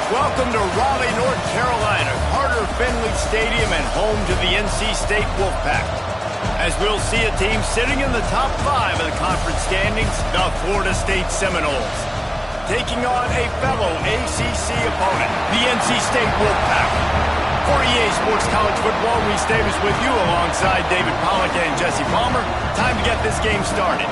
Welcome to Raleigh, North Carolina, Carter Finley Stadium and home to the NC State Wolfpack. As we'll see a team sitting in the top 5 of the conference standings, the Florida State Seminoles, taking on a fellow ACC opponent, the NC State Wolfpack. For EA Sports College Football, Reese Davis with you alongside David Pollack and Jesse Palmer. Time to get this game started.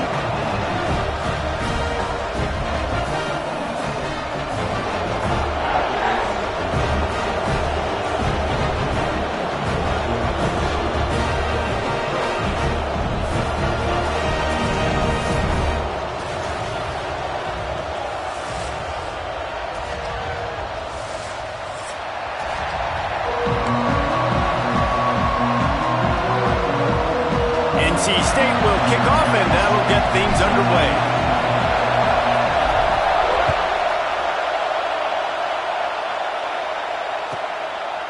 NC State will kick off, and that'll get things underway.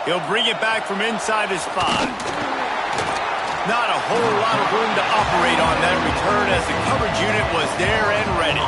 He'll bring it back from inside his 5. Not a whole lot of room to operate on that return as the coverage unit was there and ready.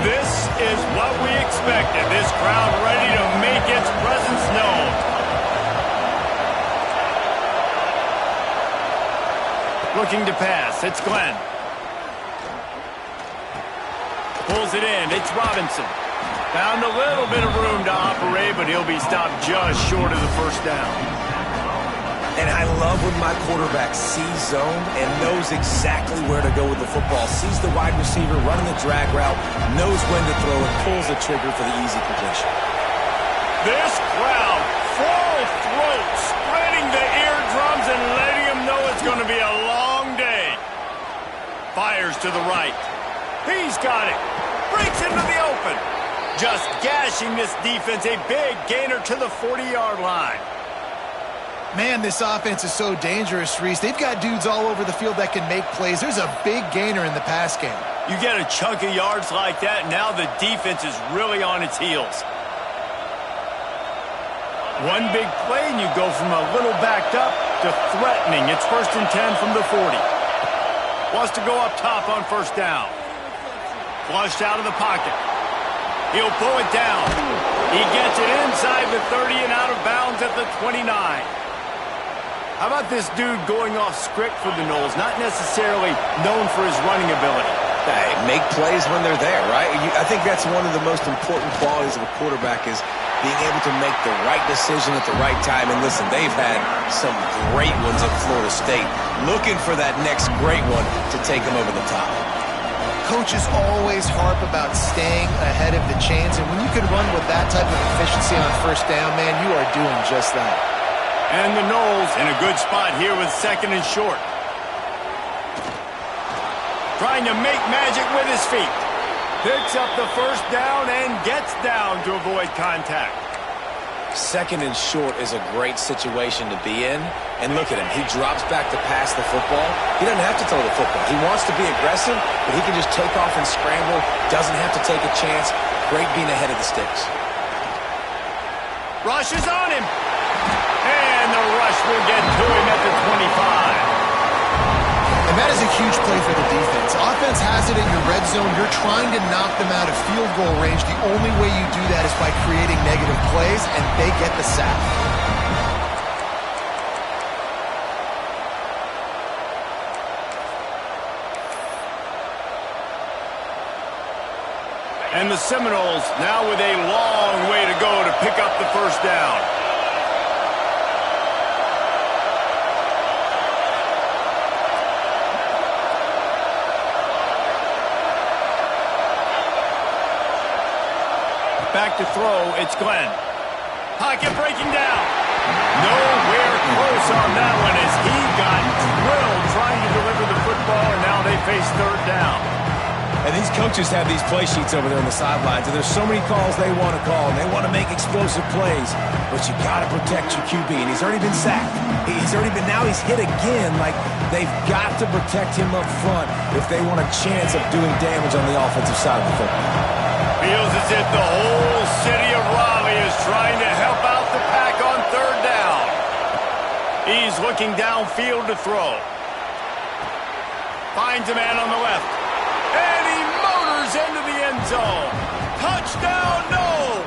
This is what we expected. This crowd ready to make its presence known. Looking to pass. It's Glenn. Pulls it in. It's Robinson. Found a little bit of room to operate, but he'll be stopped just short of the first down. And I love when my quarterback sees zone and knows exactly where to go with the football. Sees the wide receiver running the drag route, knows when to throw it, pulls the trigger for the easy completion. This crowd, full throat, spreading the eardrums and letting them know it's going to be a long day. Fires to the right. He's got it. Breaks into the open. Just gashing this defense. A big gainer to the 40-yard line. Man, this offense is so dangerous, Reese. They've got dudes all over the field that can make plays. There's a big gainer in the pass game. You get a chunk of yards like that, now the defense is really on its heels. One big play, and you go from a little backed up to threatening. It's 1st and 10 from the 40. Wants to go up top on first down. Flushed out of the pocket. He'll pull it down. He gets it inside the 30 and out of bounds at the 29. How about this dude going off script for the Noles? Not necessarily known for his running ability. Hey, make plays when they're there, right? I think that's one of the most important qualities of a quarterback is being able to make the right decision at the right time. And listen, they've had some great ones at Florida State. Looking for that next great one to take them over the top. Coaches always harp about staying ahead of the chains, and when you can run with that type of efficiency on first down, man, you are doing just that. And the Noles in a good spot here with 2nd and short. Trying to make magic with his feet. Picks up the first down and gets down to avoid contact. 2nd and short is a great situation to be in. And look at him. He drops back to pass the football. He doesn't have to throw the football. He wants to be aggressive, but he can just take off and scramble. Doesn't have to take a chance. Great being ahead of the sticks. Rush is on him. And the rush will get to him at the 25. And that is a huge play for the defense. Offense has it in your red zone. You're trying to knock them out of field goal range. The only way you do that is by creating negative plays, and they get the sack. And the Seminoles now with a long way to go to pick up the first down. Back to throw, it's Glenn. Pocket breaking down. Nowhere close on that one as he got drilled trying to deliver the football, and now they face 3rd down. And these coaches have these play sheets over there on the sidelines, and there's so many calls they want to call, and they want to make explosive plays. But you got to protect your QB, and he's already been sacked. Now he's hit again. Like, they've got to protect him up front if they want a chance of doing damage on the offensive side of the football. Feels as if the whole city of Raleigh is trying to help out the Pack on third down. He's looking downfield to throw. Finds a man on the left. And he motors into the end zone. Touchdown, Noles!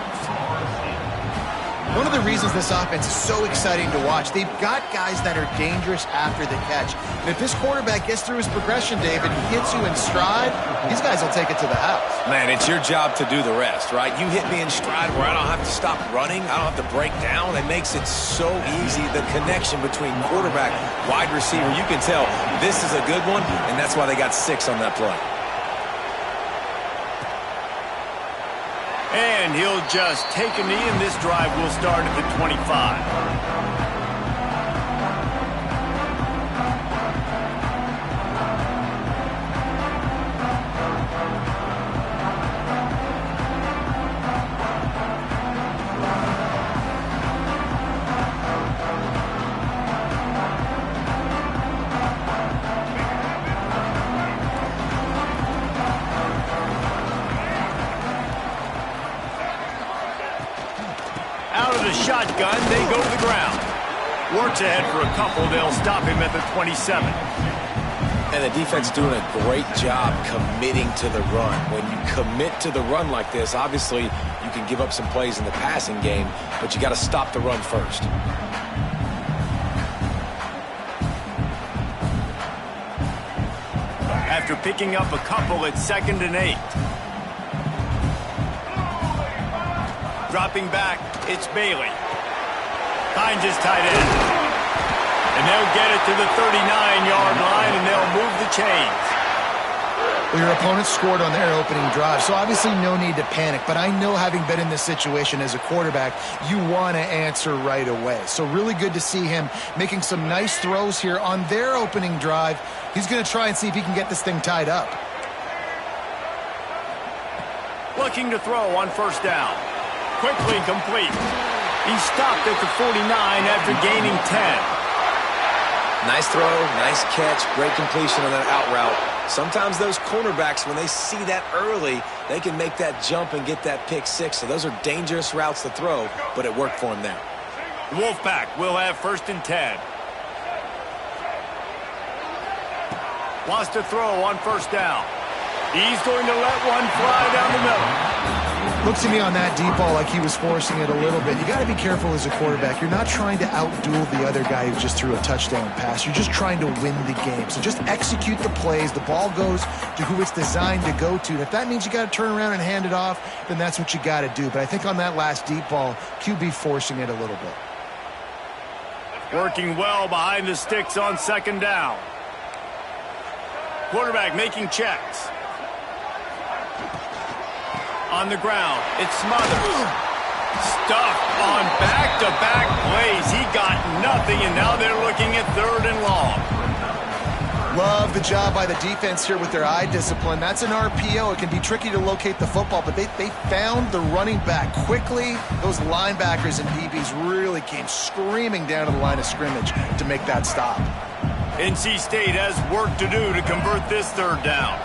One of the reasons this offense is so exciting to watch, they've got guys that are dangerous after the catch. And if this quarterback gets through his progression, David, he hits you in stride, these guys will take it to the house. Man, it's your job to do the rest, right? You hit me in stride where I don't have to stop running. I don't have to break down. It makes it so easy. The connection between quarterback, wide receiver, you can tell this is a good one, and that's why they got 6 on that play. And he'll just take a knee, and this drive will start at the 25. Out of the shotgun, they go to the ground. Works ahead for a couple. They'll stop him at the 27. And the defense doing a great job committing to the run. When you commit to the run like this, obviously you can give up some plays in the passing game, but you got to stop the run first. After picking up a couple, it's 2nd and 8. Dropping back, it's Bailey. Finds his tight end. And they'll get it to the 39-yard line, and they'll move the chains. Well, your opponent scored on their opening drive, so obviously no need to panic. But I know, having been in this situation as a quarterback, you want to answer right away. So really good to see him making some nice throws here on their opening drive. He's going to try and see if he can get this thing tied up. Looking to throw on first down. Quickly complete. He stopped at the 49 after gaining 10. Nice throw, nice catch, great completion on that out route. Sometimes those cornerbacks, when they see that early, they can make that jump and get that pick 6. So those are dangerous routes to throw, but it worked for him there. Wolfpack will have 1st and 10. Wants to throw on first down. He's going to let one fly down the middle. Looks to me on that deep ball like he was forcing it a little bit. You got to be careful as a quarterback. You're not trying to outduel the other guy who just threw a touchdown pass. You're just trying to win the game. So just execute the plays. The ball goes to who it's designed to go to. And if that means you got to turn around and hand it off, then that's what you got to do. But I think on that last deep ball, QB forcing it a little bit. Working well behind the sticks on 2nd down. Quarterback making checks. On the ground, it's Smothers. Stuffed on back-to-back plays. He got nothing, and now they're looking at 3rd and long. Love the job by the defense here with their eye discipline. That's an RPO. It can be tricky to locate the football, but they found the running back quickly. Those linebackers and DBs really came screaming down to the line of scrimmage to make that stop. NC State has work to do to convert this 3rd down.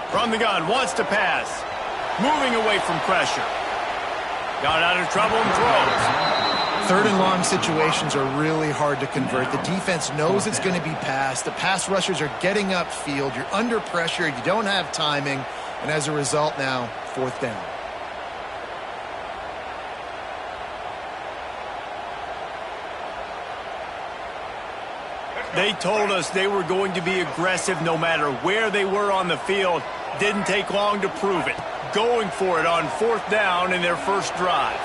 From the gun, wants to pass. Moving away from pressure. Got out of trouble and throws. 3rd and long situations are really hard to convert. The defense knows it's going to be passed. The pass rushers are getting upfield. You're under pressure. You don't have timing. And as a result now, 4th down. They told us they were going to be aggressive no matter where they were on the field. Didn't take long to prove it. Going for it on 4th down in their first drive.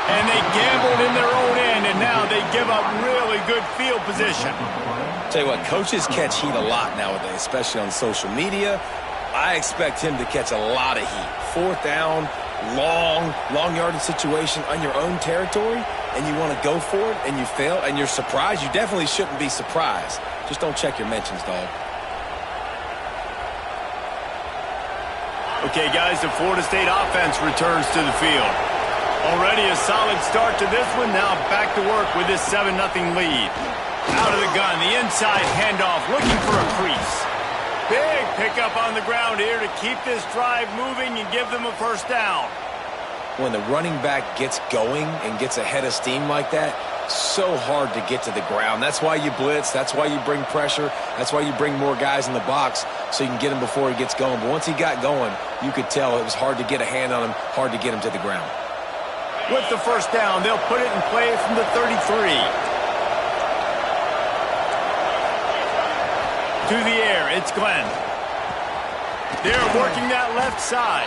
And they gambled in their own end, and now they give up really good field position. Tell you what, coaches catch heat a lot nowadays, especially on social media. I expect him to catch a lot of heat. 4th down, long yardage situation on your own territory, and you want to go for it, and you fail, and you're surprised. You definitely shouldn't be surprised. Just don't check your mentions, dog. Okay, guys, the Florida State offense returns to the field. Already a solid start to this one. Now back to work with this 7-0 lead. Out of the gun, the inside handoff, looking for a crease. Big pickup on the ground here to keep this drive moving and give them a first down. When the running back gets going and gets ahead of steam like that, so hard to get to the ground. That's why you blitz. That's why you bring pressure. That's why you bring more guys in the box so you can get him before he gets going. But once he got going, you could tell it was hard to get a hand on him, hard to get him to the ground. With the first down, they'll put it in play from the 33. To the air, it's Glenn. They're working that left side.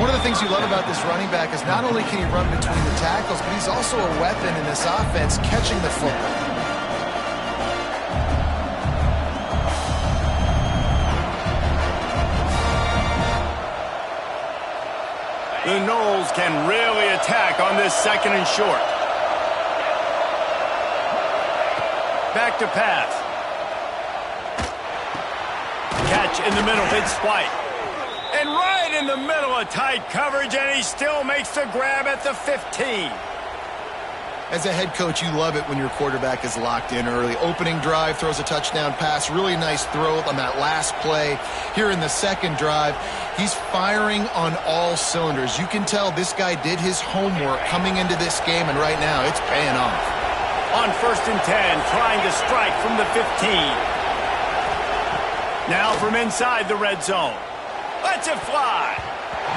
One of the things you love about this running back is not only can he run between the tackles, but he's also a weapon in this offense catching the football. The Knowles can really attack on this second and short. Back to pass. Catch in the middle, it's White. And right in the middle of tight coverage, and he still makes the grab at the 15. As a head coach, you love it when your quarterback is locked in early. Opening drive, throws a touchdown pass. Really nice throw on that last play. Here in the second drive, he's firing on all cylinders. You can tell this guy did his homework coming into this game, and right now it's paying off. On 1st and 10, trying to strike from the 15. Now from inside the red zone. Lets it fly.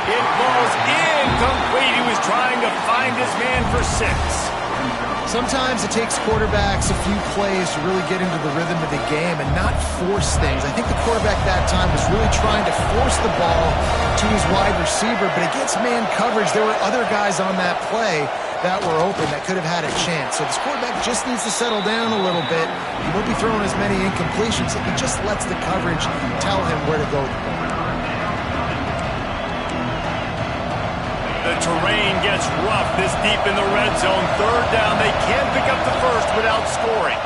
It falls incomplete. He was trying to find his man for 6. Sometimes it takes quarterbacks a few plays to really get into the rhythm of the game and not force things. I think the quarterback that time was really trying to force the ball to his wide receiver, but against man coverage, there were other guys on that play that were open that could have had a chance. So this quarterback just needs to settle down a little bit. He won't be throwing as many incompletions if he just lets the coverage tell him where to go with the ball. The terrain gets rough this deep in the red zone. 3rd down, they can't pick up the first without scoring.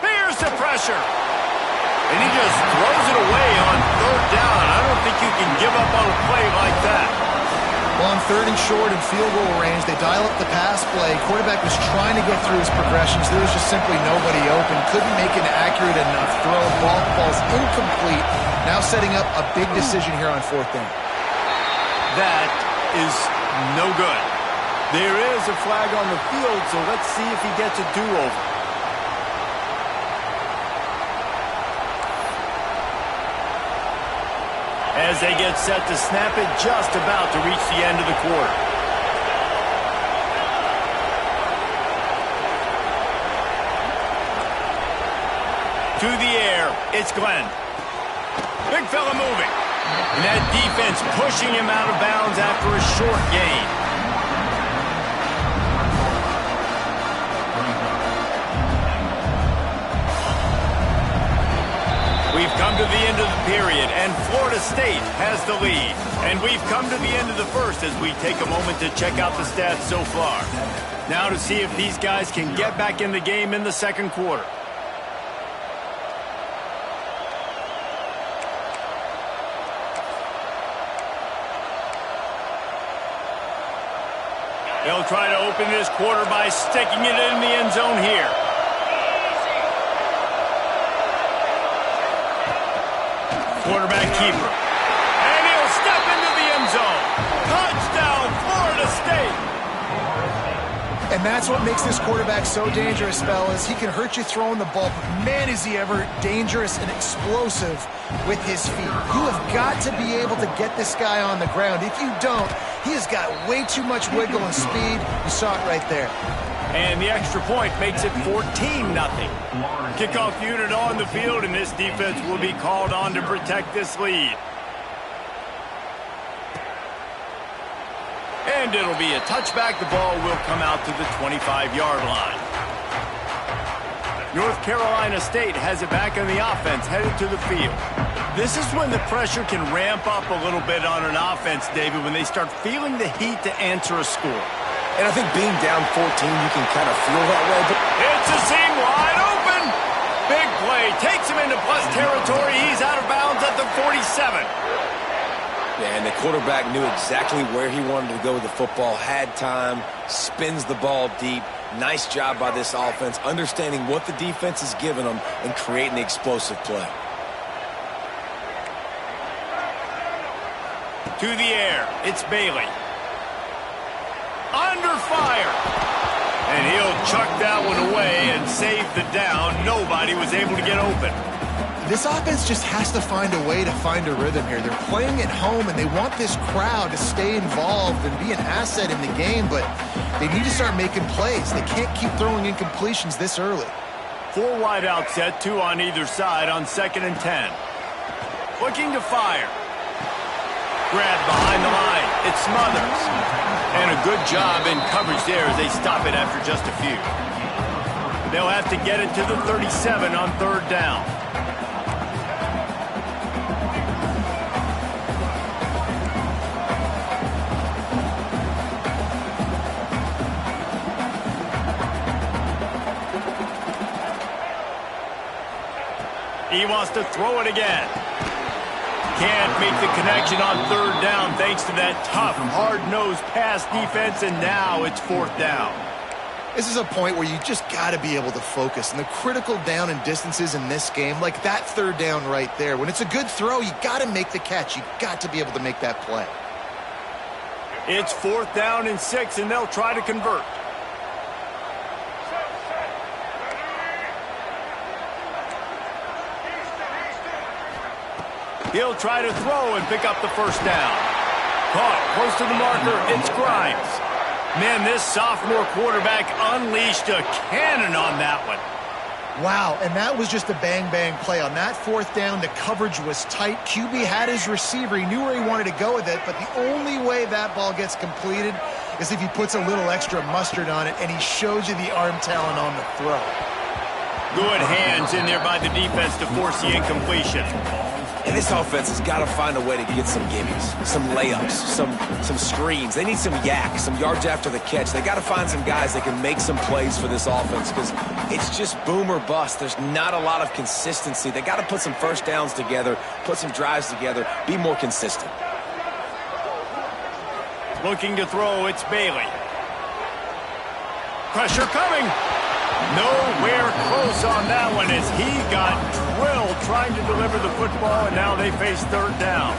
Here's the pressure. And he just throws it away on 3rd down. I don't think you can give up on a play like that. Well, on 3rd and short and field goal range, they dial up the pass play. Quarterback was trying to get through his progressions. There was just simply nobody open. Couldn't make an accurate enough throw. Ball falls incomplete. Now setting up a big decision here on 4th down. That is no good. There is a flag on the field, so let's see if he gets a do-over. As they get set to snap it, just about to reach the end of the quarter. To the air, it's Glenn. Big fella moving. And that defense pushing him out of bounds after a short gain. We've come to the end of the period, and Florida State has the lead. And we've come to the end of the first as we take a moment to check out the stats so far. Now to see if these guys can get back in the game in the second quarter. They'll try to open this quarter by sticking it in the end zone here. Quarterback keeper. And he'll step into the end zone. Touchdown, Florida State. And that's what makes this quarterback so dangerous, fellas. He can hurt you throwing the ball, but man, is he ever dangerous and explosive with his feet. You have got to be able to get this guy on the ground. If you don't, he has got way too much wiggle and speed. You saw it right there. And the extra point makes it 14-0. Kickoff unit on the field, and this defense will be called on to protect this lead. And it'll be a touchback. The ball will come out to the 25-yard line. North Carolina State has it back on the offense, headed to the field. This is when the pressure can ramp up a little bit on an offense, David, when they start feeling the heat to answer a score. And I think being down 14, you can kind of feel that way. But It's a seam wide open. Big play. Takes him into plus territory. He's out of bounds at the 47. Yeah, and the quarterback knew exactly where he wanted to go with the football, had time, spins the ball deep. Nice job by this offense, understanding what the defense is giving them and creating the explosive play. To the air, it's Bailey. Under fire. And he'll chuck that one away and save the down. Nobody was able to get open. This offense just has to find a way to find a rhythm here. They're playing at home, and they want this crowd to stay involved and be an asset in the game, but they need to start making plays. They can't keep throwing incompletions this early. 4 wide out set, 2 on either side on 2nd and 10. Looking to fire. Grab behind the line. It Smothers. And a good job in coverage there as they stop it after just a few. They'll have to get it to the 37 on 3rd down. He wants to throw it again. Can't make the connection on 3rd down thanks to that tough, hard-nosed pass defense, and now it's 4th down. This is a point where you just got to be able to focus. And the critical down and distances in this game, like that 3rd down right there, when it's a good throw, you got to make the catch. You got to be able to make that play. It's 4th down and 6, and they'll try to convert. He'll try to throw and pick up the 1st down. Caught close to the marker. It's Grimes. Man, this sophomore quarterback unleashed a cannon on that one. Wow, and that was just a bang-bang play. On that 4th down, the coverage was tight. QB had his receiver. He knew where he wanted to go with it, but the only way that ball gets completed is if he puts a little extra mustard on it, and he shows you the arm talent on the throw. Good hands in there by the defense to force the incompletion. And this offense has got to find a way to get some gimmies, some layups, some screens. They need some yak, some yards after the catch. They got to find some guys that can make some plays for this offense because it's just boom or bust. There's not a lot of consistency. They got to put some 1st downs together, put some drives together, be more consistent. Looking to throw, it's Bailey. Pressure coming. Nowhere close on that one as he got drilled trying to deliver the football, and now they face 3rd down.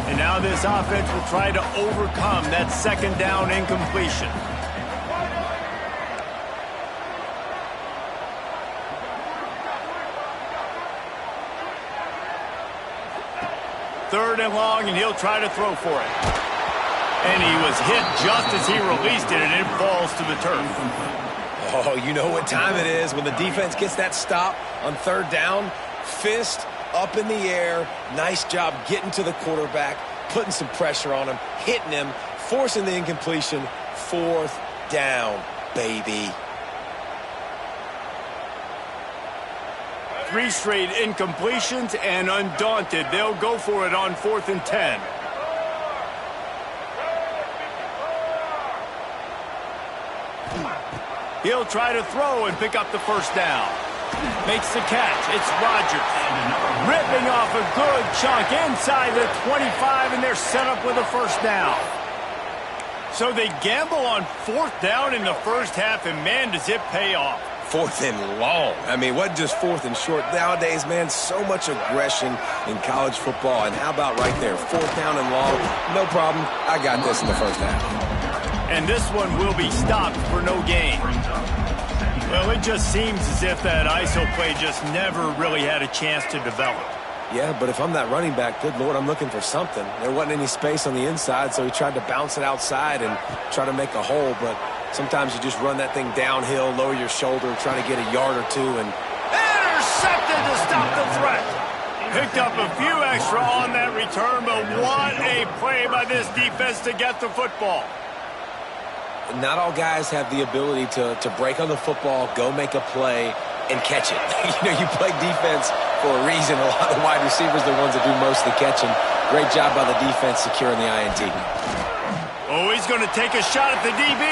And now this offense will try to overcome that 2nd down incompletion. Third and long, and he'll try to throw for it. And he was hit just as he released it, and it falls to the turf. Oh, you know what time it is when the defense gets that stop on 3rd down. Fist up in the air. Nice job getting to the quarterback, putting some pressure on him, hitting him, forcing the incompletion. 4th down, baby. 3 straight incompletions, and undaunted, they'll go for it on 4th and 10. He'll try to throw and pick up the 1st down. Makes the catch. It's Rodgers. Ripping off a good chunk inside the 25, and they're set up with a 1st down. So they gamble on 4th down in the first half, and man, does it pay off. 4th and long. I mean, what just 4th and short? Nowadays, man, so much aggression in college football. And how about right there? 4th down and long. No problem. I got this in the first half. And this one will be stopped for no gain. Well, it just seems as if that ISO play just never really had a chance to develop. Yeah, but if I'm that running back, good Lord, I'm looking for something. There wasn't any space on the inside, so he tried to bounce it outside and try to make a hole. But sometimes you just run that thing downhill, lower your shoulder, try to get a yard or two. And intercepted to stop the threat. Picked up a few extra on that return, but what a play by this defense to get the football. Not all guys have the ability to break on the football, go make a play, and catch it. You know, you play defense for a reason. A lot of the wide receivers are the ones that do most of the catching. Great job by the defense securing the INT. Oh, he's going to take a shot at the DB.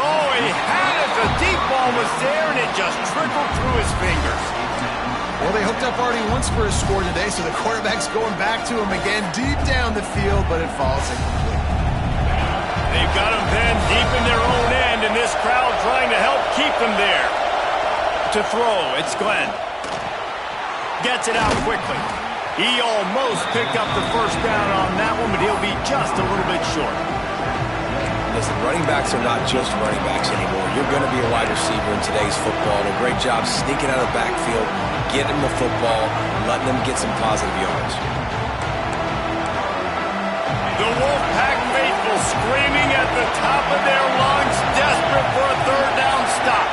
Oh, he had it. The deep ball was there, and it just trickled through his fingers. Well, they hope looked up already once for a score today, so the quarterback's going back to him again deep down the field, but it falls incomplete. They've got him pinned deep in their own end, and this crowd trying to help keep them there. To throw, it's Glenn. Gets it out quickly. He almost picked up the first down on that one, but he'll be just a little bit short. Listen, running backs are not just running backs anymore. You're going to be a wide receiver in today's football. And a great job sneaking out of the backfield, getting them the football, letting them get some positive yards. The Wolfpack faithful screaming at the top of their lungs, desperate for a third down stop.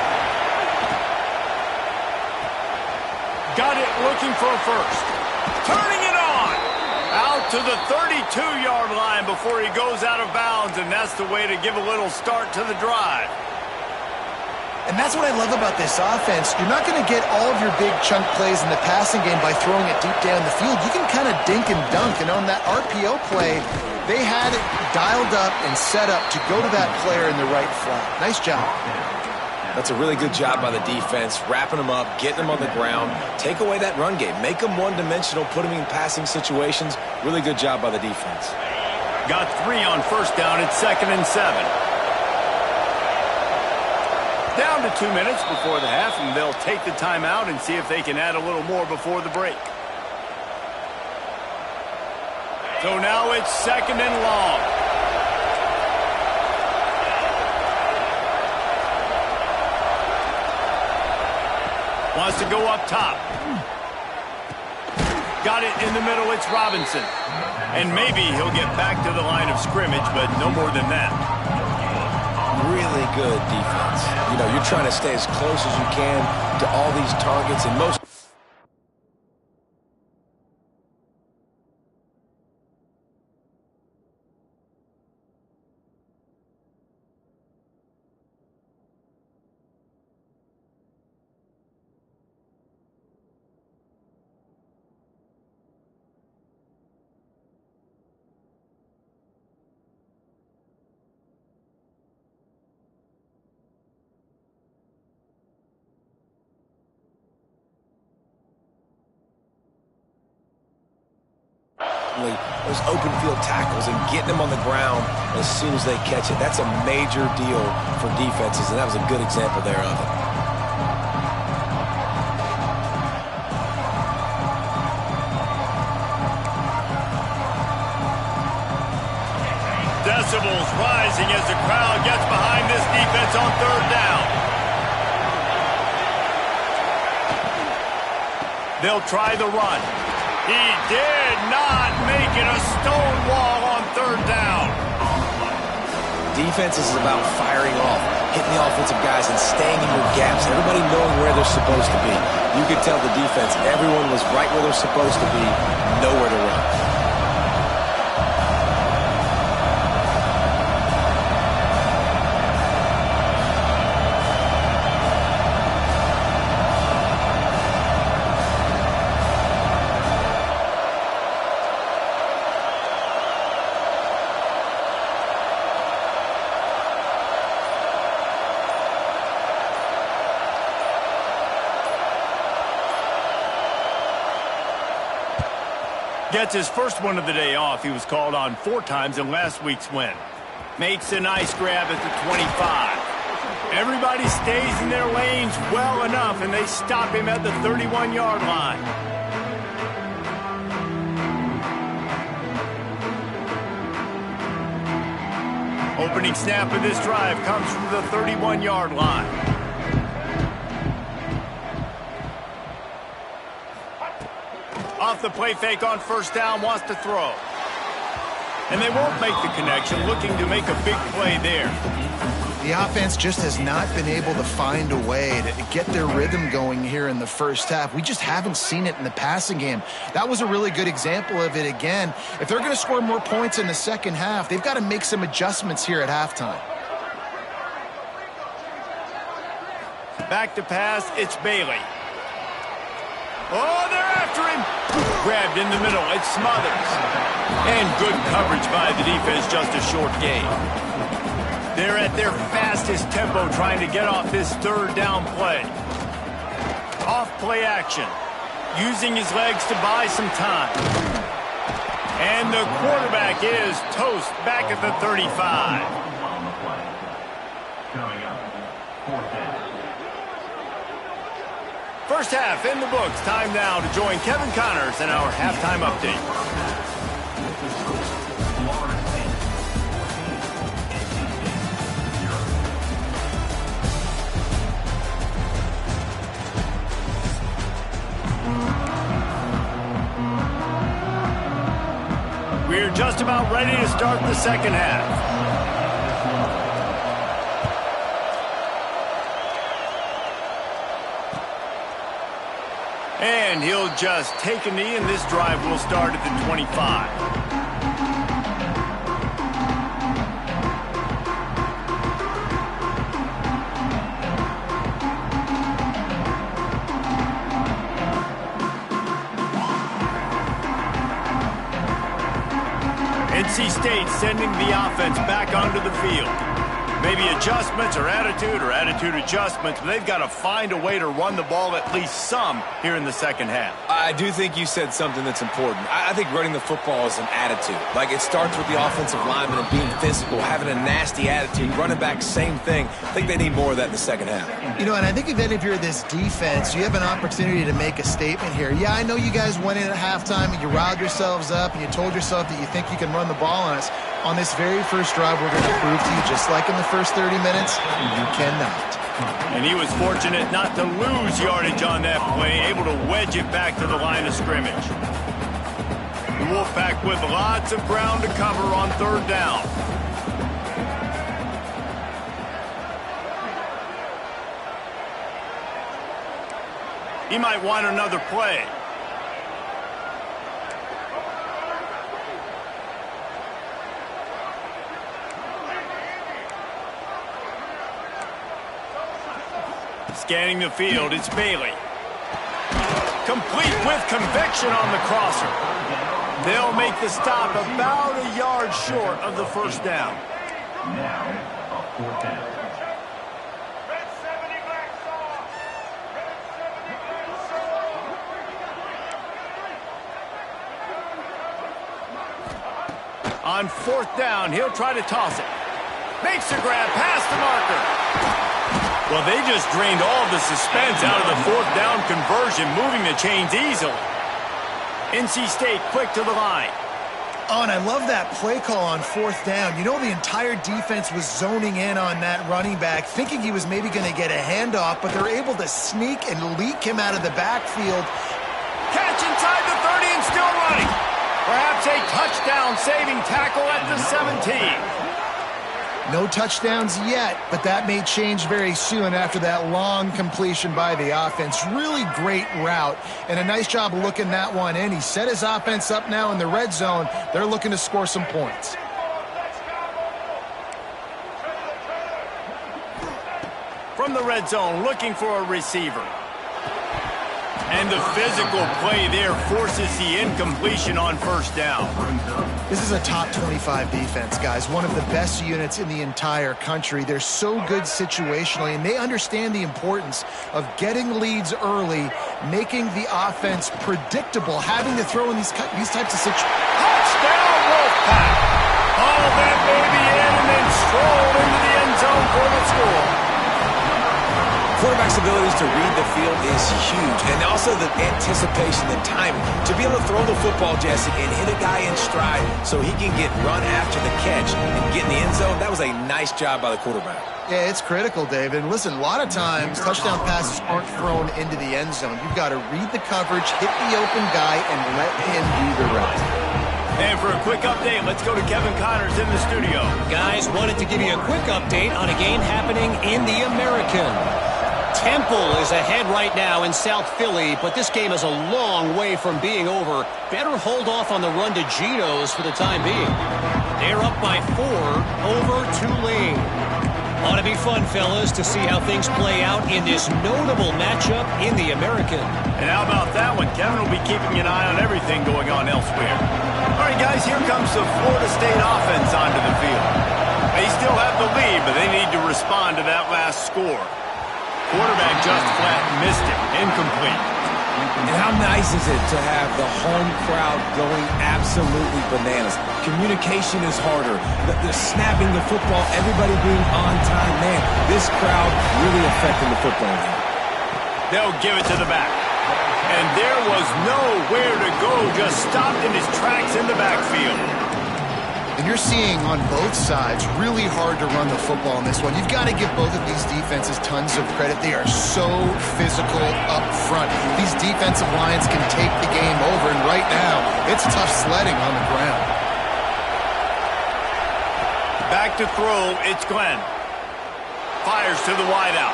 Got it looking for a first. Turning it on. Out to the 32-yard line before he goes out of bounds, and that's the way to give a little start to the drive. And that's what I love about this offense. You're not going to get all of your big chunk plays in the passing game by throwing it deep down the field. You can kind of dink and dunk, and on that RPO play, they had it dialed up and set up to go to that player in the right flat. Nice job. That's a really good job by the defense, wrapping them up, getting them on the ground. Take away that run game. Make them one-dimensional, put them in passing situations. Really good job by the defense. Got 3 on first down. It's 2nd and 7. Down to 2 minutes before the half, and they'll take the timeout and see if they can add a little more before the break. So now it's 2nd and long. Wants to go up top. Got it in the middle. It's Robinson. And maybe he'll get back to the line of scrimmage, but no more than that. Really good defense. You know, you're trying to stay as close as you can to all these targets, and most... those open field tackles and getting them on the ground as soon as they catch it. That's a major deal for defenses, and that was a good example there of it. Decibels rising as the crowd gets behind this defense on 3rd down. They'll try the run. He did not make it a stone wall on 3rd down. Defense is about firing off, hitting the offensive guys and staying in your gaps, everybody knowing where they're supposed to be. You could tell the defense, everyone was right where they're supposed to be, nowhere to run. Gets his first one of the day off. He was called on 4 times in last week's win. Makes a nice grab at the 25. Everybody stays in their lanes well enough, and they stop him at the 31-yard line. Opening snap of this drive comes from the 31-yard line. Off the play fake on first down, wants to throw. And they won't make the connection, looking to make a big play there. The offense just has not been able to find a way to get their rhythm going here in the first half. We just haven't seen it in the passing game. That was a really good example of it again. If they're going to score more points in the second half, they've got to make some adjustments here at halftime. Back to pass, it's Bailey. Oh, they're after him. Grabbed in the middle, it's Smothers. And good coverage by the defense, just a short gain. They're at their fastest tempo trying to get off this 3rd down play. Off play action. using his legs to buy some time. And the quarterback is toast back at the 35. First half in the books. Time now to join Kevin Connors in our halftime update. We're just about ready to start the second half. And he'll just take a knee, and this drive will start at the 25. NC State sending the offense back onto the field. Maybe adjustments or attitude adjustments, but they've got to find a way to run the ball at least some here in the second half. I do think you said something that's important. I think running the football is an attitude. Like, it starts with the offensive lineman and being physical, having a nasty attitude. Running back, same thing. I think they need more of that in the second half. You know, and I think if you're this defense, you have an opportunity to make a statement here. Yeah, I know you guys went in at halftime and you riled yourselves up and you told yourself that you think you can run the ball on us. On this very first drive, we're going to prove to you, just like in the first 30 minutes, you cannot. And he was fortunate not to lose yardage on that play, able to wedge it back to the line of scrimmage. The Wolfpack with lots of ground to cover on third down. He might want another play. Scanning the field, it's Bailey. Complete with conviction on the crosser. They'll make the stop about a yard short of the first down. On fourth down, he'll try to toss it. Makes the grab past the marker. Well, they just drained all the suspense out of the fourth down conversion, moving the chains easily. NC State quick to the line. Oh, and I love that play call on fourth down. You know, the entire defense was zoning in on that running back, thinking he was maybe going to get a handoff, but they're able to sneak and leak him out of the backfield. Catch inside the 30 and still running. Perhaps a touchdown-saving tackle at the 17. No touchdowns yet, but that may change very soon after that long completion by the offense. Really great route, and a nice job of looking that one in. He set his offense up now in the red zone. They're looking to score some points. From the red zone, looking for a receiver. And the physical play there forces the incompletion on first down. This is a top 25 defense, guys. One of the best units in the entire country. They're so good situationally, and they understand the importance of getting leads early, making the offense predictable, having to throw in these types of situations. Touchdown, Wolfpack! All that baby in and then strolled into the end zone for the score. Quarterback's abilities to read the field is huge, and also the anticipation, the timing. To be able to throw the football, Jesse, and hit a guy in stride so he can get run after the catch and get in the end zone, that was a nice job by the quarterback. Yeah, it's critical, David. And listen, a lot of times touchdown passes aren't thrown into the end zone. You've got to read the coverage, hit the open guy, and let him do the rest. And for a quick update, let's go to Kevin Connors in the studio. Guys, wanted to give you a quick update on a game happening in the American. Temple is ahead right now in South Philly, but this game is a long way from being over. Better hold off on the run to Geno's for the time being. They're up by 4 over Tulane. Ought to be fun, fellas, to see how things play out in this notable matchup in the American. And how about that one? Kevin will be keeping an eye on everything going on elsewhere. All right, guys, here comes the Florida State offense onto the field. They still have the lead, but they need to respond to that last score. Quarterback just flat missed it. Incomplete. And how nice is it to have the home crowd going absolutely bananas? Communication is harder. They're snapping the football, everybody being on time. Man, this crowd really affecting the football game. They'll give it to the back. And there was nowhere to go, just stopped in his tracks in the backfield. And you're seeing on both sides really hard to run the football in this one. You've got to give both of these defenses tons of credit. They are so physical up front. These defensive lines can take the game over, and right now, it's tough sledding on the ground. Back to throw, it's Glenn. Fires to the wideout.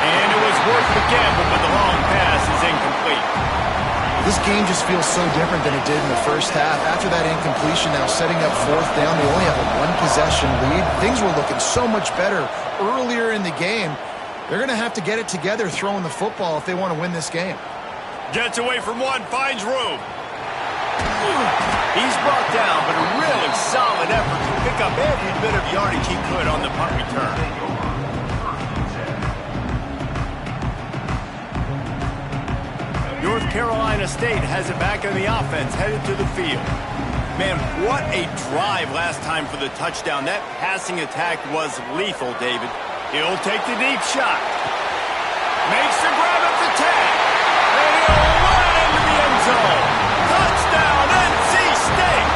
And it was worth the gamble, but the long pass is incomplete. This game just feels so different than it did in the first half. After that incompletion, now setting up fourth down, they only have a one-possession lead. Things were looking so much better earlier in the game. They're going to have to get it together throwing the football if they want to win this game. Gets away from one, finds room. He's brought down, but a really solid effort to pick up every bit of yardage he could on the punt return. North Carolina State has it back on the offense, headed to the field. Man, what a drive last time for the touchdown. That passing attack was lethal, David. He'll take the deep shot. Makes the grab at the 10. And he'll run into the end zone. Touchdown, NC State!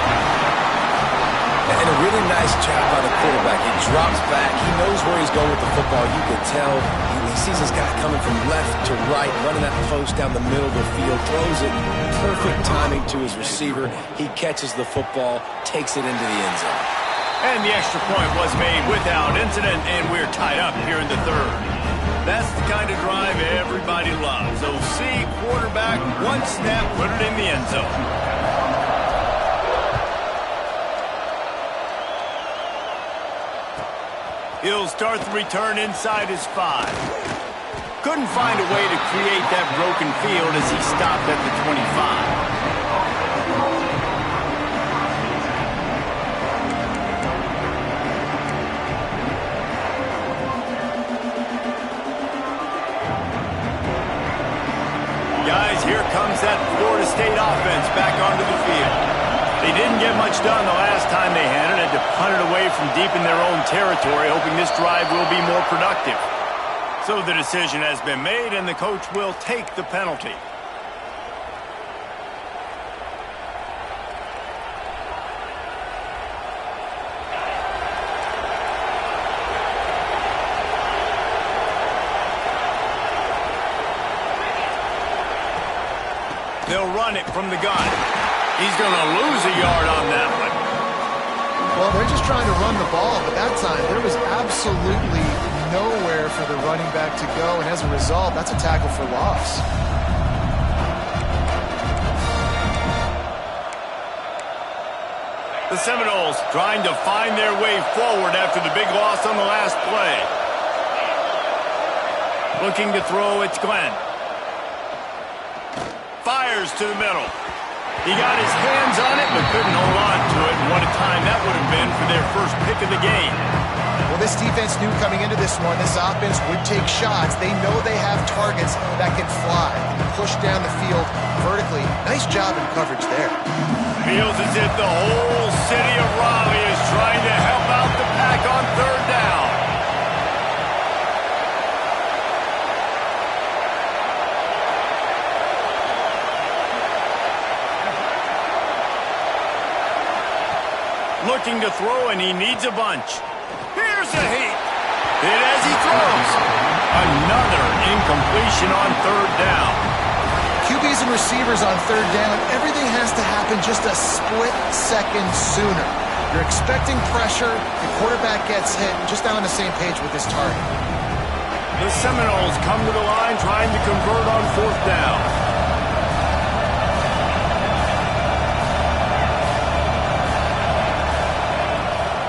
And a really nice job by the quarterback. He drops back. He knows where he's going with the football. You can tell he sees this guy coming from left to right, running that post down the middle of the field, throws it, perfect timing to his receiver. He catches the football, takes it into the end zone. And the extra point was made without incident, and we're tied up here in the third. That's the kind of drive everybody loves. OC, quarterback, one snap, put it in the end zone. He'll start the return inside his 5. Couldn't find a way to create that broken field as he stopped at the 25. Guys, here comes that Florida State offense back onto the field. They didn't get much done the last time they had it. Had to punt it away from deep in their own territory, hoping this drive will be more productive. So the decision has been made, and the coach will take the penalty. They'll run it from the gun. He's going to lose a yard on that one. Well, they're just trying to run the ball, but that time there was absolutely nowhere for the running back to go, and as a result, that's a tackle for loss. The Seminoles trying to find their way forward after the big loss on the last play. Looking to throw, it's Glenn. Fires to the middle. He got his hands on it, but couldn't hold on to it. And what a time that would have been for their first pick of the game. Well, this defense knew coming into this one, this offense would take shots. They know they have targets that can fly, push down the field vertically. Nice job in coverage there. Feels as if the whole city of Raleigh is trying to help out the pack on third down. Looking to throw, and he needs a bunch. Here's a heat. Hit as he throws. Another incompletion on third down. QBs and receivers on third down, everything has to happen just a split second sooner. You're expecting pressure, the quarterback gets hit, just not on the same page with his target. The Seminoles come to the line trying to convert on fourth down.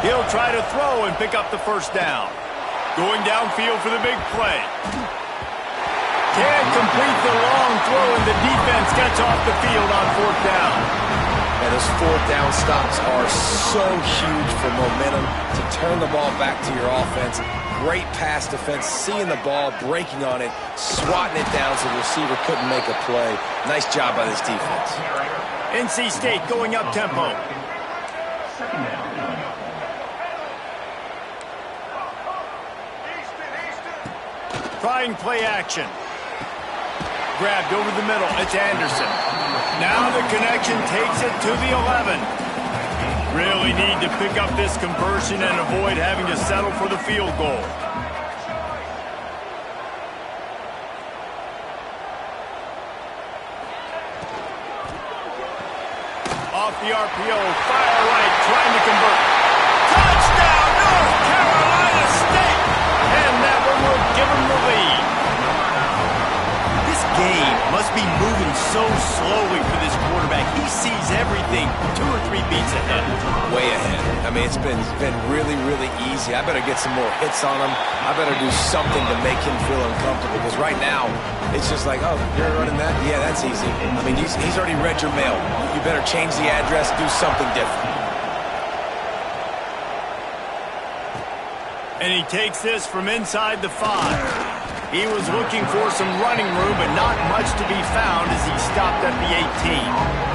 He'll try to throw and pick up the first down. Going downfield for the big play. Can't complete the long throw, and the defense gets off the field on fourth down. And those fourth down stops are so huge for momentum to turn the ball back to your offense. Great pass defense, seeing the ball, breaking on it, swatting it down so the receiver couldn't make a play. Nice job by this defense. NC State going up tempo. Trying play action. Grabbed over the middle. It's Anderson. Now the connection takes it to the 11. Really need to pick up this conversion and avoid having to settle for the field goal. Off the RPO, fire right, trying to convert. Touchdown, North Carolina State! And that one will give them the lead. This game must be moving so slowly for this quarterback. He sees everything 2 or 3 beats ahead. Way ahead. I mean, it's been really, really easy. I better get some more hits on him. I better do something to make him feel uncomfortable, because right now, it's just like, oh, you're running that? Yeah, that's easy. I mean, he's already read your mail. You better change the address, do something different. And he takes this from inside the 5. He was looking for some running room, but not much to be found as he stopped at the 18.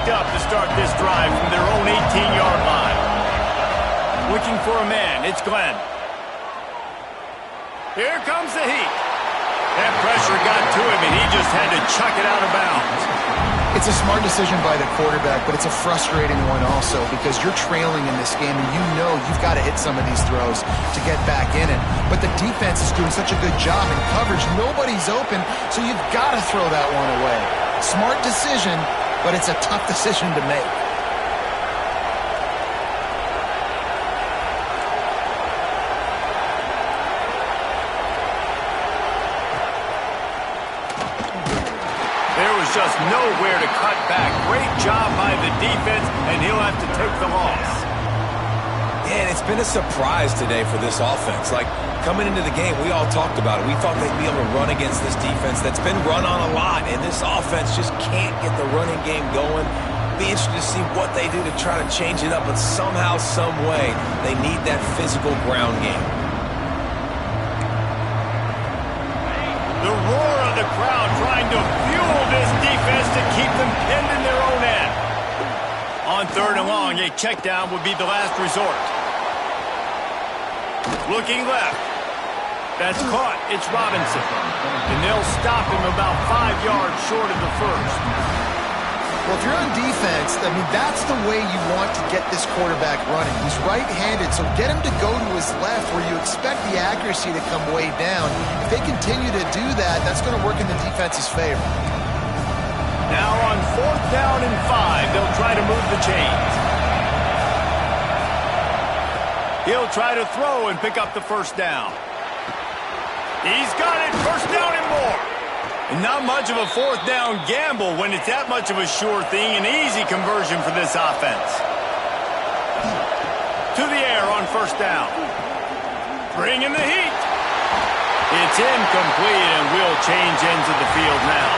Up to start this drive from their own 18-yard line. Looking for a man, it's Glenn. Here comes the heat. That pressure got to him, and he just had to chuck it out of bounds. It's a smart decision by the quarterback, but it's a frustrating one also, because you're trailing in this game, and you know you've got to hit some of these throws to get back in it. But the defense is doing such a good job in coverage. Nobody's open, so you've got to throw that one away. Smart decision, but it's a tough decision to make. There was just nowhere to cut back. Great job by the defense, and he'll have to take the loss. Yeah, and it's been a surprise today for this offense. Like, coming into the game, we all talked about it. We thought they'd be able to run against this defense that's been run on a lot, and this offense just can't get the running game going. Be interested to see what they do to try to change it up, but somehow, some way, they need that physical ground game. The roar of the crowd trying to fuel this defense to keep them pinned in their own end. On 3rd and long, a check down would be the last resort. Looking left. That's caught. It's Robinson. And they'll stop him about 5 yards short of the first. Well, if you're on defense, I mean, that's the way you want to get this quarterback running. He's right-handed, so get him to go to his left where you expect the accuracy to come way down. If they continue to do that, that's going to work in the defense's favor. Now on 4th down and 5, they'll try to move the chains. He'll try to throw and pick up the first down. He's got it. First down and more. And not much of a 4th down gamble when it's that much of a sure thing. An easy conversion for this offense. To the air on 1st down. Bringing the heat. It's incomplete, and we'll change ends of the field now.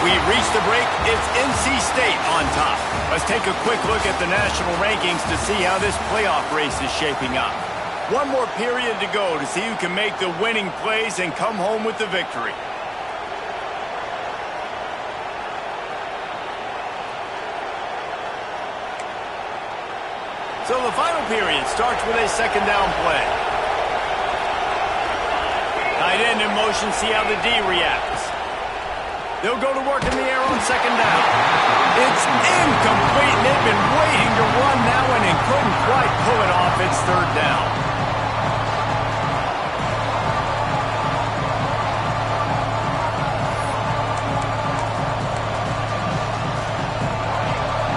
We've reached the break. It's NC State on top. Let's take a quick look at the national rankings to see how this playoff race is shaping up. One more period to go to see who can make the winning plays and come home with the victory. So the final period starts with a 2nd down play. Tight end in motion, see how the D reacts. They'll go to work in the air on 2nd down. It's incomplete, and they've been waiting to run that one and couldn't quite pull it off. It's 3rd down.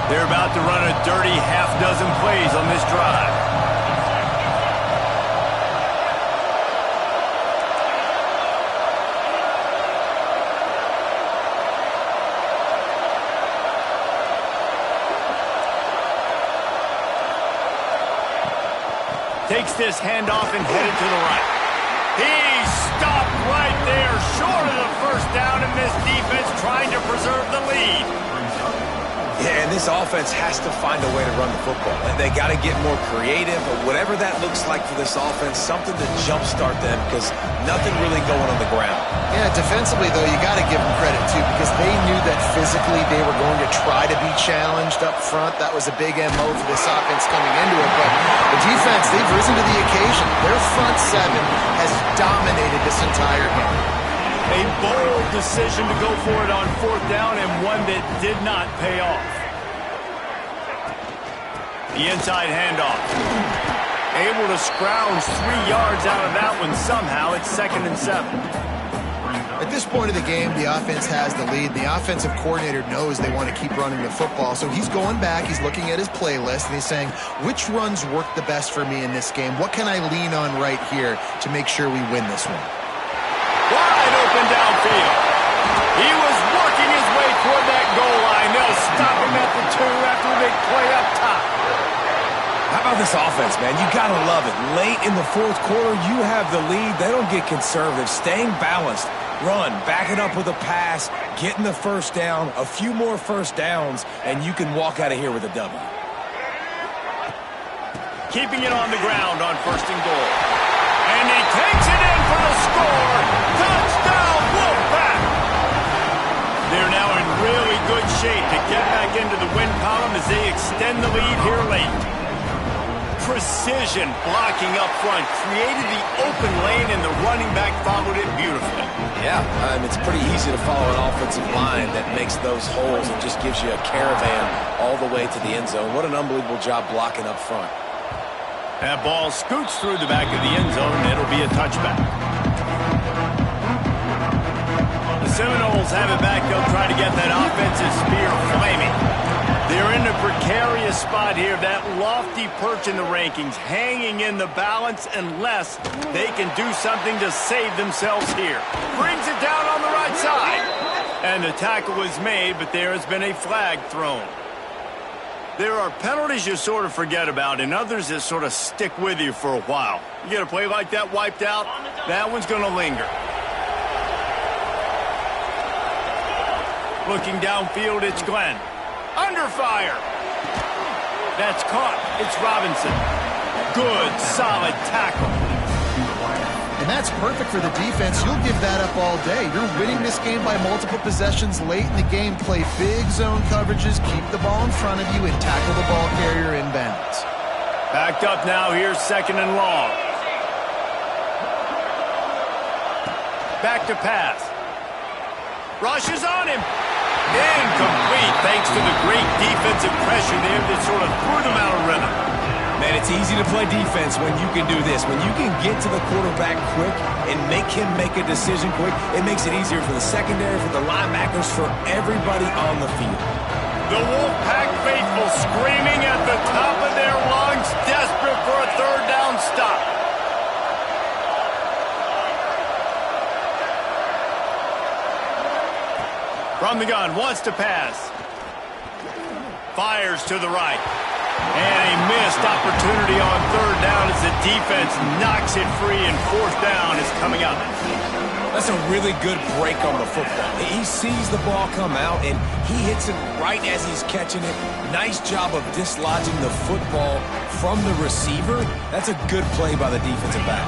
They're about to run a dirty half-dozen plays on this drive. Takes this handoff and headed to the right. He stopped right there, short of the first down, and this defense trying to preserve the lead. Yeah, and this offense has to find a way to run the football. They got to get more creative, or whatever that looks like for this offense, something to jumpstart them, because nothing really going on the ground. Yeah, defensively, though, you got to give them credit, too, because they knew that physically they were going to try to be challenged up front. That was a big MO for this offense coming into it. But the defense, they've risen to the occasion. Their front seven has dominated this entire game. A bold decision to go for it on fourth down, and one that did not pay off. The inside handoff. Able to scrounge 3 yards out of that one somehow. It's 2nd and 7. At this point of the game, the offense has the lead. The offensive coordinator knows they want to keep running the football. So he's going back, he's looking at his playlist, and he's saying, which runs work the best for me in this game? What can I lean on right here to make sure we win this one? Wide open downfield. He was working his way toward that goal line. They'll stop him at the 2 after a big play up top. How about this offense, man? You got to love it. Late in the fourth quarter, you have the lead. They don't get conservative. Staying balanced. Run, back it up with a pass, getting the first down, a few more first downs, and you can walk out of here with a W. Keeping it on the ground on 1st and goal. And he takes it in for the score. Touchdown, Wolfpack! They're now in really good shape to get back into the win column as they extend the lead here late. Precision blocking up front, created the open lane, and the running back followed it beautifully. Yeah, it's pretty easy to follow an offensive line that makes those holes and just gives you a caravan all the way to the end zone. What an unbelievable job blocking up front. That ball scoots through the back of the end zone, and it'll be a touchback. The Seminoles have it back. They'll try to get that offensive spear flaming. They're in a precarious spot here. That lofty perch in the rankings, hanging in the balance unless they can do something to save themselves here. Brings it down on the right side. And the tackle was made, but there has been a flag thrown. There are penalties you sort of forget about, and others that sort of stick with you for a while. You get a play like that wiped out, that one's going to linger. Looking downfield, it's Glenn. Under fire. That's caught. It's Robinson. Good, solid tackle. And that's perfect for the defense. You'll give that up all day. You're winning this game by multiple possessions late in the game. Play big zone coverages, keep the ball in front of you, and tackle the ball carrier inbounds. Backed up now. Here's 2nd and long. Back to pass. Rushes on him. Incomplete, thanks to the great defensive pressure there that sort of threw them out of rhythm. Man, it's easy to play defense when you can do this. When you can get to the quarterback quick and make him make a decision quick, it makes it easier for the secondary, for the linebackers, for everybody on the field. The Wolfpack faithful screaming at the top of their lungs, desperate for a 3rd down stop. From the gun, wants to pass. Fires to the right. And a missed opportunity on 3rd down as the defense knocks it free, and 4th down is coming up. That's a really good break on the football. He sees the ball come out, and he hits it right as he's catching it. Nice job of dislodging the football from the receiver. That's a good play by the defensive back.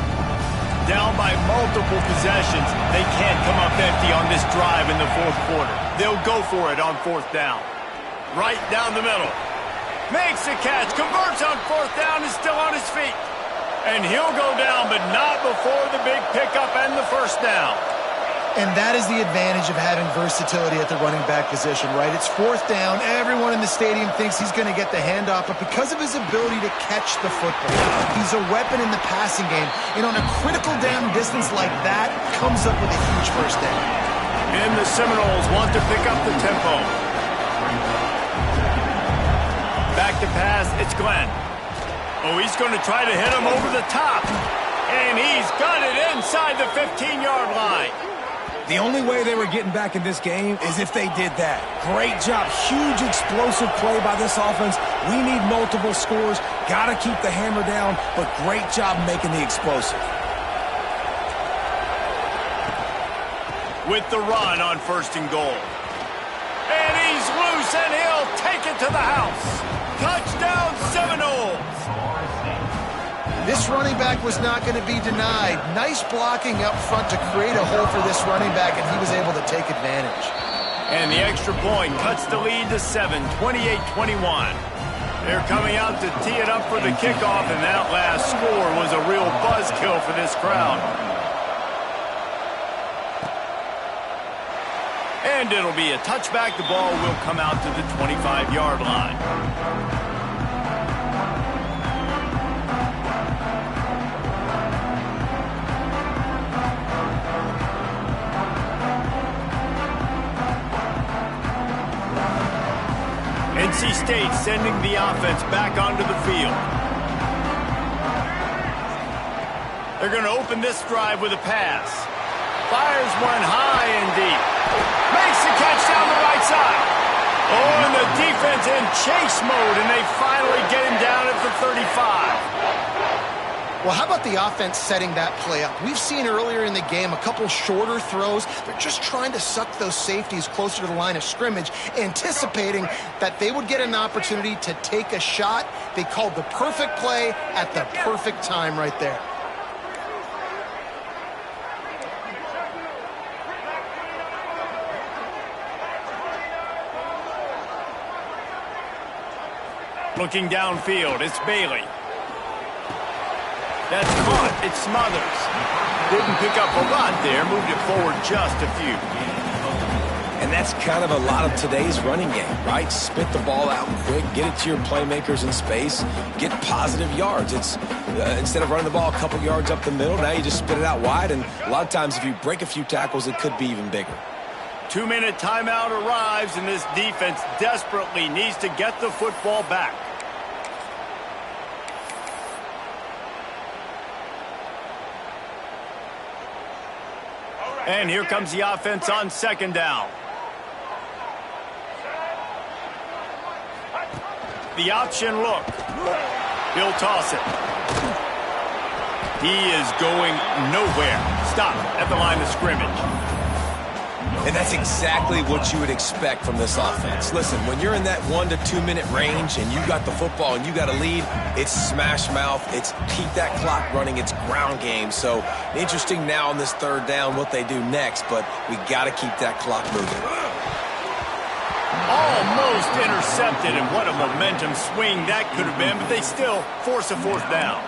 Down by multiple possessions. They can't come up empty on this drive in the 4th quarter. They'll go for it on 4th down. Right down the middle. Makes the catch. Converts on 4th down. Is still on his feet. And he'll go down, but not before the big pickup and the 1st down. And that is the advantage of having versatility at the running back position, right? It's 4th down. Everyone in the stadium thinks he's going to get the handoff, but because of his ability to catch the football, he's a weapon in the passing game. And on a critical down distance like that, comes up with a huge 1st down. And the Seminoles want to pick up the tempo. Back to pass, it's Glenn. Oh, he's going to try to hit him over the top. And he's got it inside the 15-yard line. The only way they were getting back in this game is if they did that. Great job. Huge explosive play by this offense. We need multiple scores. Got to keep the hammer down, but great job making the explosive. With the run on 1st and goal. And he's loose, and he'll take it to the house. Touchdown Seminoles. This running back was not going to be denied. Nice blocking up front to create a hole for this running back, and he was able to take advantage. And the extra point cuts the lead to 7, 28-21. They're coming out to tee it up for the kickoff, and that last score was a real buzzkill for this crowd. And it'll be a touchback. The ball will come out to the 25-yard line. NC State sending the offense back onto the field. They're going to open this drive with a pass. Fires one high and deep. Makes the catch down the right side. Oh, and the defense in chase mode, and they finally get him down at the 35. Well, how about the offense setting that play up? We've seen earlier in the game a couple shorter throws. They're just trying to suck those safeties closer to the line of scrimmage, anticipating that they would get an opportunity to take a shot. They called the perfect play at the perfect time right there. Looking downfield, it's Bailey. That's caught. It Smothers. Didn't pick up a lot there. Moved it forward just a few. And that's kind of a lot of today's running game, right? Spit the ball out quick, get it to your playmakers in space, get positive yards. It's instead of running the ball a couple yards up the middle, now you just spit it out wide. And a lot of times if you break a few tackles, it could be even bigger. 2-minute timeout arrives, and this defense desperately needs to get the football back. And here comes the offense on 2nd down. The option look. He'll toss it. He is going nowhere. Stop at the line of scrimmage. And that's exactly what you would expect from this offense. Listen, when you're in that 1 to 2 minute range and you got the football and you got a lead, it's smash mouth, it's keep that clock running, it's ground game. So interesting now on this 3rd down what they do next, but we got to keep that clock moving. Almost intercepted, and what a momentum swing that could have been, but they still force a 4th down.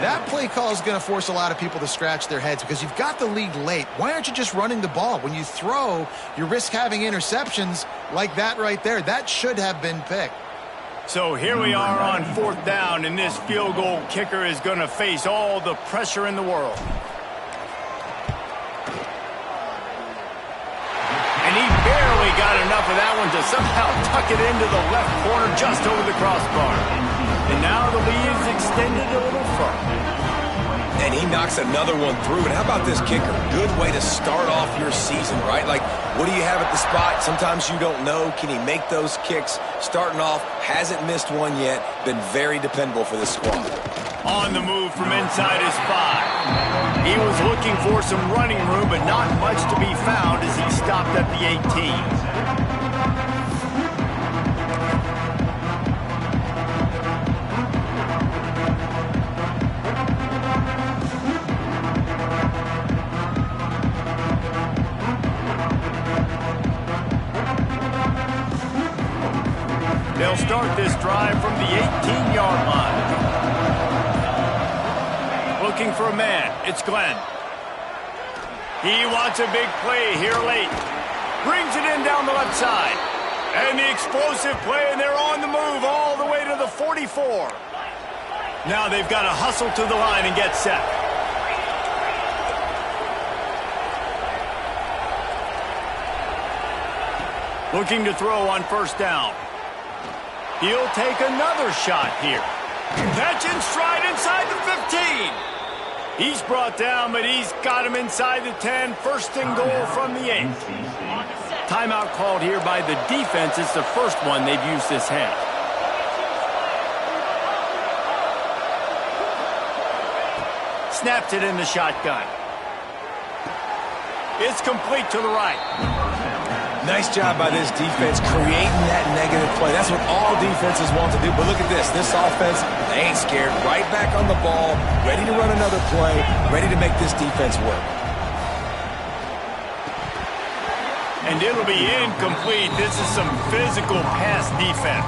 That play call is going to force a lot of people to scratch their heads because you've got the lead late. Why aren't you just running the ball? When you throw, you risk having interceptions like that right there. That should have been picked. So here we are on 4th down, and this field goal kicker is going to face all the pressure in the world. And he barely got enough of that one to somehow tuck it into the left corner just over the crossbar. And now the lead is extended a little further. And he knocks another one through. And how about this kicker? Good way to start off your season, right? Like, what do you have at the spot? Sometimes you don't know. Can he make those kicks? Starting off, hasn't missed one yet. Been very dependable for this squad. On the move from inside his 5. He was looking for some running room, but not much to be found as he stopped at the 18. They'll start this drive from the 18-yard line. Looking for a man. It's Glenn. He wants a big play here late. Brings it in down the left side. And the explosive play, and they're on the move all the way to the 44. Now they've got to hustle to the line and get set. Looking to throw on 1st down. He'll take another shot here. Catch in stride inside the 15. He's brought down, but he's got him inside the 10. First and goal from the 8. Timeout called here by the defense. It's the first one they've used this half. Snaps it in the shotgun. It's complete to the right. Nice job by this defense creating that negative play. That's what all defenses want to do. But look at this. This offense, they ain't scared. Right back on the ball, ready to run another play, ready to make this defense work. And it'll be incomplete. This is some physical pass defense.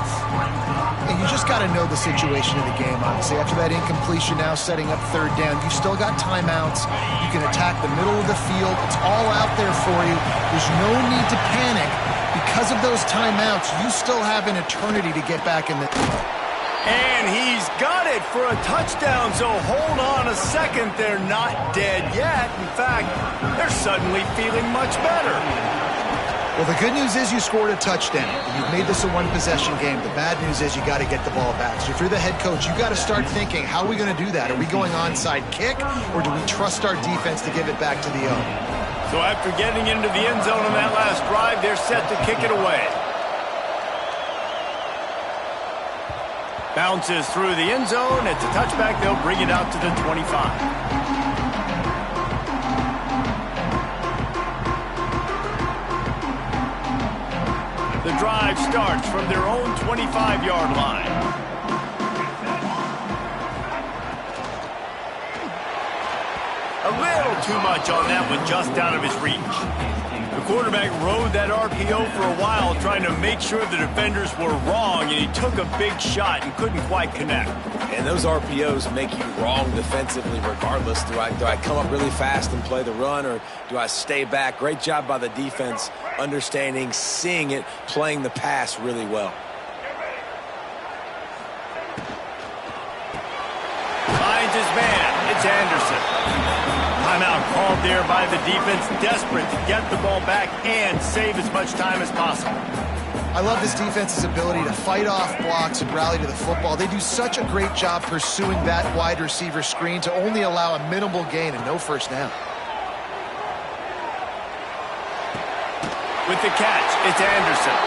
And you just got to know the situation of the game, obviously. After that incompletion, now setting up third down, you still got timeouts. You can attack the middle of the field. It's all out there for you. There's no need to panic. Because of those timeouts, you still have an eternity to get back in the... And he's got it for a touchdown, so hold on a second. They're not dead yet. In fact, they're suddenly feeling much better. Well, the good news is you scored a touchdown. You've made this a one-possession game. The bad news is you got to get the ball back. So if you're the head coach, you got to start thinking, how are we going to do that? Are we going onside kick, or do we trust our defense to give it back to the own? So after getting into the end zone on that last drive, they're set to kick it away. Bounces through the end zone. It's a touchback. They'll bring it out to the 25. The drive starts from their own 25-yard line. A little too much on that one, just out of his reach. The quarterback rode that RPO for a while, trying to make sure the defenders were wrong, and he took a big shot and couldn't quite connect. And those RPOs make you wrong defensively regardless. Do I come up really fast and play the run, or do I stay back? Great job by the defense, understanding, seeing it, playing the pass really well. Finds his man. It's Anderson. Timeout called there by the defense, desperate to get the ball back and save as much time as possible. I love this defense's ability to fight off blocks and rally to the football. They do such a great job pursuing that wide receiver screen to only allow a minimal gain and no first down. With the catch, it's Anderson.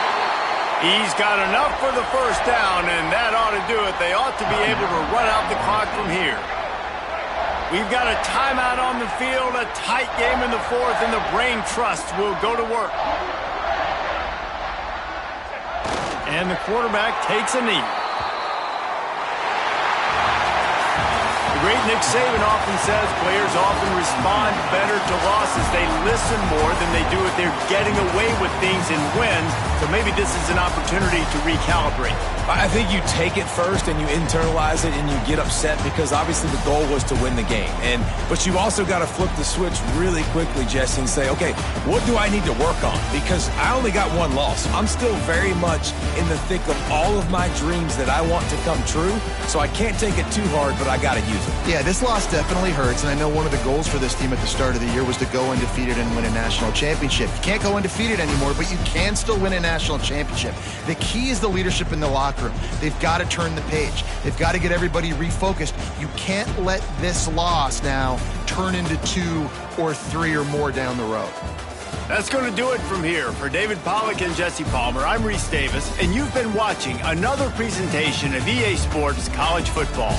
He's got enough for the first down, and that ought to do it. They ought to be able to run out the clock from here. We've got a timeout on the field, a tight game in the fourth, and the brain trust will go to work. And the quarterback takes a knee. The great Nick Saban often says players often respond better to losses. They listen more than they do if they're getting away with things in wins. So maybe this is an opportunity to recalibrate. I think you take it first and you internalize it and you get upset because obviously the goal was to win the game. But you've also got to flip the switch really quickly, Jesse, and say, okay, what do I need to work on? Because I only got one loss. I'm still very much in the thick of all of my dreams that I want to come true. So I can't take it too hard, but I got to use it. Yeah, this loss definitely hurts, and I know one of the goals for this team at the start of the year was to go undefeated and win a national championship. You can't go undefeated anymore, but you can still win a national championship. The key is the leadership in the locker room. They've got to turn the page. They've got to get everybody refocused. You can't let this loss now turn into 2 or 3 or more down the road. That's going to do it from here. For David Pollack and Jesse Palmer, I'm Reese Davis, and you've been watching another presentation of EA Sports College Football.